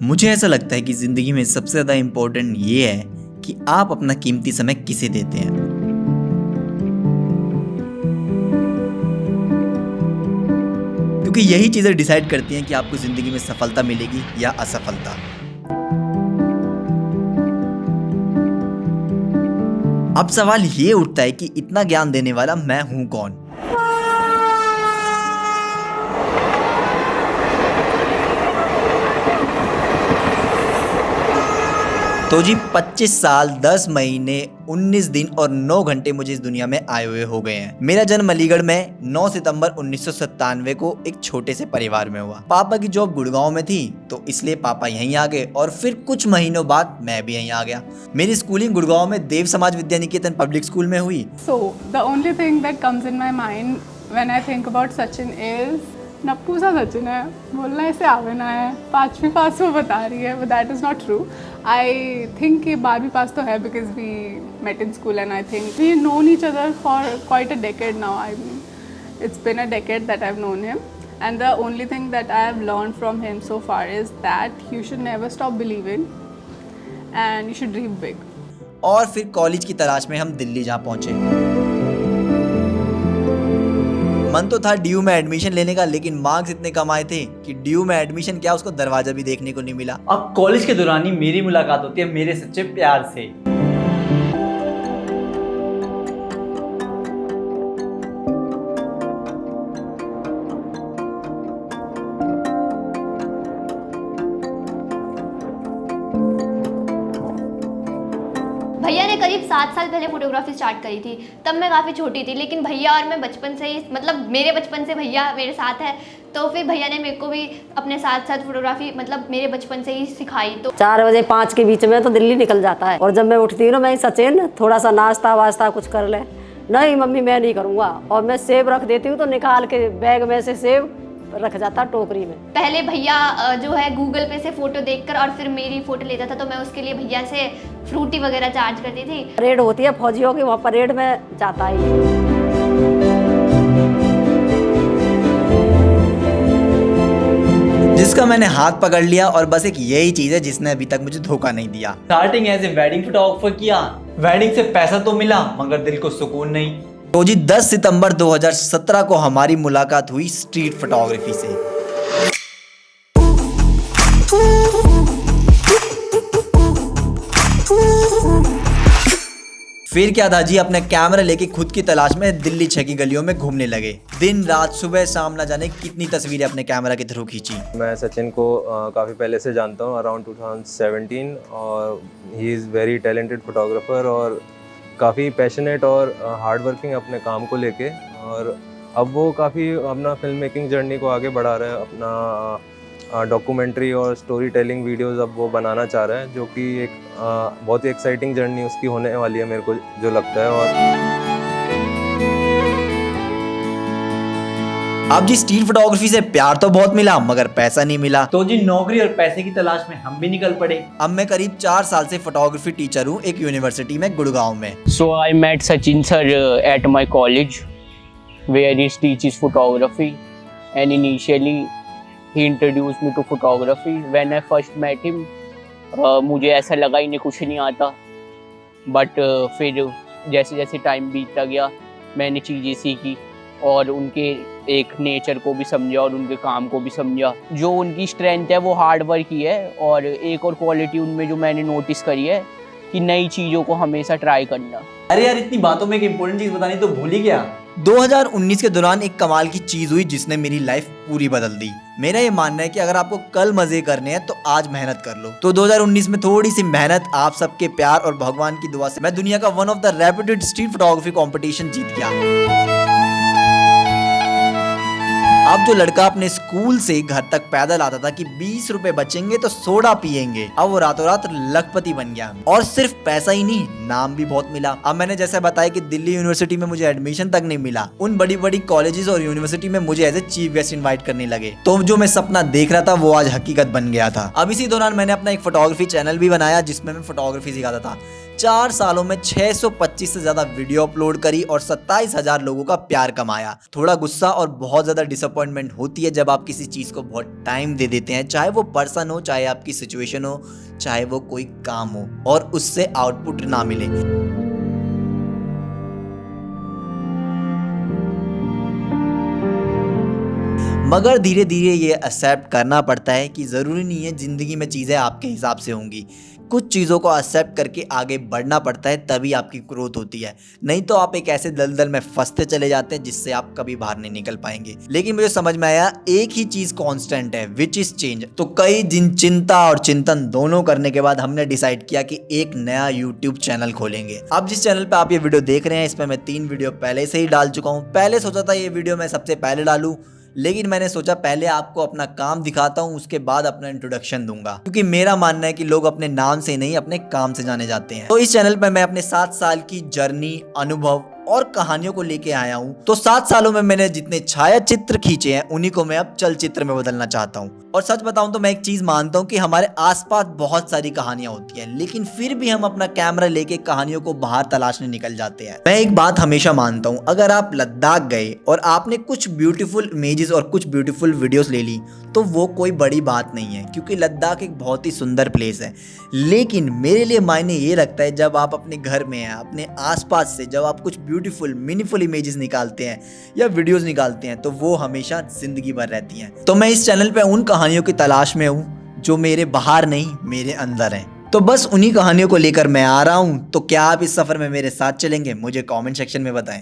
मुझे ऐसा लगता है कि ज़िंदगी में सबसे ज़्यादा इम्पोर्टेंट ये है कि आप अपना कीमती समय किसे देते हैं। क्योंकि यही चीज़ें डिसाइड करती हैं कि आपको ज़िंदगी में सफलता मिलेगी या असफलता। अब सवाल ये उठता है कि इतना ज्ञान देने वाला मैं हूँ कौन? तो जी 25 साल 10 महीने 19 दिन और 9 घंटे मुझे इस दुनिया में आए हुए हो गए हैं। मेरा जन्म अलीगढ़ में 9 सितंबर 1997 को एक छोटे से परिवार में हुआ। पापा की जॉब गुड़गांव में थी तो इसलिए पापा यहीं आ गए और फिर कुछ महीनों बाद मैं भी यहीं आ गया। मेरी स्कूलिंग गुड़गांव में देव समाज विद्या निकेतन पब्लिक स्कूल में हुई। So the only thing that comes in my mind when I think about Sachin is नप्पू सा सचिन है, बोलना ऐसे आवे ना है, 5वीं पास वो बता रही है, but that is not true. I think कि 12वीं पास तो है because we met in school and I think we known each other for quite a decade now. I mean, it's been a decade that I've known him and the only thing that I have learned from him so far is that you should never stop believing and you should dream big. और फिर college की तलाश में हम दिल्ली जा पहुंचे। मन तो था डीयू में एडमिशन लेने का, लेकिन मार्क्स इतने कम आए थे कि डीयू में एडमिशन क्या उसको दरवाजा भी देखने को नहीं मिला। अब कॉलेज के दौरान ही मेरी मुलाकात होती है मेरे सच्चे प्यार से। भैया ने करीब 7 साल पहले फोटोग्राफी स्टार्ट करी थी। तब मैं काफ़ी छोटी थी, लेकिन भैया और मैं बचपन से ही, मतलब मेरे बचपन से भैया मेरे साथ है, तो फिर भैया ने मेरे को भी अपने साथ साथ फोटोग्राफी मतलब मेरे बचपन से ही सिखाई। तो 4 बजे 5 के बीच में तो दिल्ली निकल जाता है और जब मैं उठती हूँ ना, मैं सचिन थोड़ा सा नाश्ता वास्ता कुछ कर ले। नहीं मम्मी मैं नहीं करूँगा, और मैं सेब रख देती हूँ तो निकाल के बैग में से सेब रख जाता टोकरी में। पहले भैया जो है गूगल पे से फोटो देखकर और फिर मेरी फोटो लेता था, तो मैं उसके लिए भैया से फ्रूटी वगैरह चार्ज करती थी। परेड होती है फौजियों की, वहाँ परेड में जाता है। जिसका मैंने हाथ पकड़ लिया और बस एक यही चीज है जिसने अभी तक मुझे धोखा नहीं दिया। Starting as a wedding photographer किया, वेडिंग से पैसा तो मिला मगर दिल को सुकून नहीं। तो जी 10 सितंबर 2017 को हमारी मुलाकात हुई स्ट्रीट फोटोग्राफी से। फिर क्या था जी, अपने कैमरा लेके खुद की तलाश में दिल्ली 6 की गलियों में घूमने लगे। दिन रात सुबह शाम ना जाने कितनी तस्वीरें अपने कैमरा के थ्रू खींची। मैं सचिन को काफ़ी पहले से जानता हूँ, अराउंड 2017, और he is very talented photographer और काफ़ी पैशनेट और हार्ड वर्किंग अपने काम को लेके। और अब वो काफ़ी अपना फिल्म मेकिंग जर्नी को आगे बढ़ा रहे हैं, अपना डॉक्यूमेंट्री और स्टोरी टेलिंग वीडियोस अब वो बनाना चाह रहा है, जो कि एक बहुत ही एक्साइटिंग जर्नी उसकी होने वाली है मेरे को जो लगता है। और अब जी स्ट्रीट फोटोग्राफी से प्यार तो बहुत मिला मगर पैसा नहीं मिला। तो जी नौकरी और पैसे की तलाश में हम भी निकल पड़े। अब मैं करीब 4 साल से फोटोग्राफी टीचर हूँ एक यूनिवर्सिटी में गुड़गांव में। So I met Sachin sir at my college where he teaches photography, and initially he introduced me to photography. When I first met him, मुझे ऐसा लगा इन्हें कुछ नहीं आता, बट फिर जैसे जैसे टाइम बीतता गया मैंने चीज़ें सीखी और उनके एक नेचर को भी समझा और उनके काम को भी समझा। जो उनकी स्ट्रेंथ है वो हार्ड वर्क ही है, और एक और क्वालिटी उनमें जो मैंने नोटिस करी है कि नई चीज़ों को हमेशा ट्राई करना। अरे यार इतनी बातों में एक इम्पोर्टेंट चीज़ बतानी तो भूल ही गया। 2019 के दौरान एक कमाल की चीज हुई जिसने मेरी लाइफ पूरी बदल दी। मेरा ये मानना है कि अगर आपको कल मजे करने हैं तो आज मेहनत कर लो। तो 2019 में थोड़ी सी मेहनत, आप सबके प्यार और भगवान की दुआ से मैं दुनिया का one of the reputed street photography competition जीत गया। अब जो लड़का अपने स्कूल से घर तक पैदल आता था कि 20 रुपए बचेंगे तो सोडा पियेंगे, अब वो रातों रात लखपति बन गया। और सिर्फ पैसा ही नहीं, नाम भी बहुत मिला। अब मैंने जैसे बताया कि दिल्ली यूनिवर्सिटी में मुझे एडमिशन तक नहीं मिला, उन बड़ी बड़ी कॉलेजेस और यूनिवर्सिटी में मुझे as a chief guest invite करने लगे। तो जो मैं सपना देख रहा था वो आज हकीकत बन गया था। अब इसी दौरान मैंने अपना एक फोटोग्राफी चैनल भी बनाया जिसमें मैं फोटोग्राफी सिखाता था। 4 सालों में 625 से ज्यादा वीडियो अपलोड करी और 27,000 लोगों का प्यार कमाया। थोड़ा गुस्सा और बहुत ज्यादा डिसअपॉइंटमेंट होती है जब आप किसी चीज को बहुत टाइम दे देते हैं, चाहे वो पर्सन हो, चाहे आपकी सिचुएशन हो, चाहे वो कोई काम हो, और उससे आउटपुट ना मिले। मगर धीरे धीरे ये एक्सेप्ट करना पड़ता है कि ज़रूरी नहीं है ज़िंदगी में चीज़ें आपके हिसाब से होंगी। कुछ चीज़ों को एक्सेप्ट करके आगे बढ़ना पड़ता है, तभी आपकी ग्रोथ होती है। नहीं तो आप एक ऐसे दलदल में फंसते चले जाते हैं जिससे आप कभी बाहर नहीं निकल पाएंगे। लेकिन मुझे समझ में आया एक ही चीज़ कांस्टेंट है, विच इज़ चेंज। तो कई दिन चिंता और चिंतन दोनों करने के बाद हमने डिसाइड किया कि एक नया यूट्यूब चैनल खोलेंगे। अब जिस चैनल पर आप ये वीडियो देख रहे हैं, इस पर मैं 3 वीडियो पहले से ही डाल चुका हूँ। पहले सोचा था ये वीडियो मैं सबसे पहले डालूँ, लेकिन मैंने सोचा पहले आपको अपना काम दिखाता हूं, उसके बाद अपना इंट्रोडक्शन दूंगा, क्योंकि मेरा मानना है कि लोग अपने नाम से नहीं अपने काम से जाने जाते हैं। तो इस चैनल पर मैं अपने 7 साल की जर्नी, अनुभव और कहानियों को लेके आया हूं। तो 7 सालों में मैंने जितने छाया चित्र खींचे हैं, उन्हीं को मैं अब चलचित्र में बदलना चाहता हूं। और सच बताऊं तो मैं एक चीज मानता हूं कि हमारे आसपास बहुत सारी कहानियां होती हैं, लेकिन फिर भी हम अपना कैमरा लेके कहानियों को बाहर तलाशने निकल जाते हैं। मैं एक बात हमेशा मानता हूं, अगर आप लद्दाख गए और आपने कुछ ब्यूटीफुल इमेजेस और कुछ ब्यूटीफुल वीडियोस ले ली, तो वो कोई बड़ी बात नहीं है, क्योंकि लद्दाख एक बहुत ही सुंदर प्लेस है। लेकिन मेरे लिए मायने ये रखता है जब आप अपने घर में हैं, अपने आसपास से जब आप कुछ ब्यूटीफुल मीनिंगफुल इमेजेस निकालते हैं या वीडियोस निकालते हैं, तो वो हमेशा जिंदगी भर रहती हैं। तो मैं इस चैनल पे उन कहानियों की तलाश में हूँ जो मेरे बाहर नहीं, मेरे अंदर हैं। तो बस उन्हीं कहानियों को लेकर मैं आ रहा हूँ। तो क्या आप इस सफर में मेरे साथ चलेंगे? मुझे कमेंट सेक्शन में बताएं।